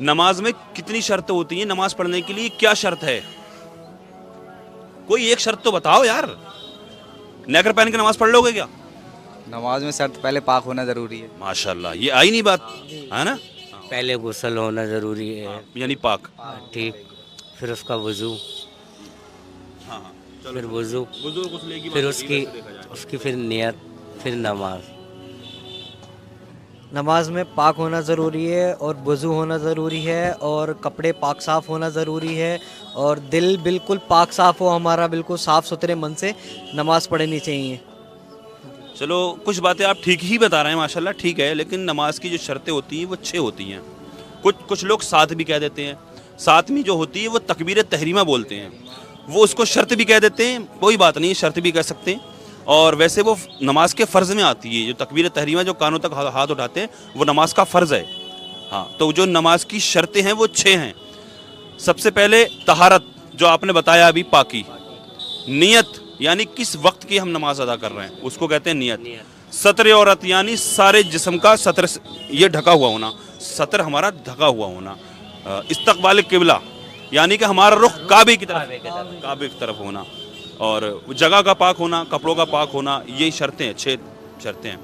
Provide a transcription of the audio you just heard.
नमाज में कितनी शर्तें होती हैं? नमाज पढ़ने के लिए क्या शर्त है? कोई एक शर्त तो बताओ यार। नेकर पहन के नमाज पढ़ लोगे क्या? नमाज में शर्त पहले पाक होना ज़रूरी है। माशाल्लाह, ये आई नहीं बात, है ना? पहले गुस्ल होना ज़रूरी है, यानी पाक। ठीक, फिर उसका वज़ू, हाँ हाँ, फिर वज़ू, फिर उसकी फिर नियत, फिर नमाज। नमाज में पाक होना ज़रूरी है और वज़ू होना ज़रूरी है और कपड़े पाक साफ़ होना ज़रूरी है और दिल बिल्कुल पाक साफ़ हो हमारा, बिल्कुल साफ़ सुथरे मन से नमाज़ पढ़नी चाहिए। चलो कुछ बातें आप ठीक ही बता रहे हैं माशाल्लाह, ठीक है, लेकिन नमाज की जो शर्तें होती हैं वो 6 होती हैं। कुछ लोग 7 भी कह देते हैं। 7वीं जो होती है वो तकबीर तहरीमा बोलते हैं, वो उसको शर्त भी कह देते हैं, कोई बात नहीं, शर्त भी कह सकते हैं। और वैसे वो नमाज के फ़र्ज़ में आती है, जो तकबीर तहरीमा जो कानों तक हाथ उठाते हैं वो नमाज का फ़र्ज़ है। हाँ, तो जो नमाज की शर्तें हैं वो 6 हैं। सबसे पहले तहारत, जो आपने बताया अभी, पाकी। नियत, यानी किस वक्त की हम नमाज अदा कर रहे हैं उसको कहते हैं नियत। सत्र औरत, यानी सारे जिस्म का सत्र ये ढका हुआ होना, सत्र हमारा ढका हुआ होना। इस्तकबाल किबला, यानी कि हमारा रुख काबे की तरफ होना। और जगह का पाक होना, कपड़ों का पाक होना, ये शर्तें हैं, 6 शर्तें हैं।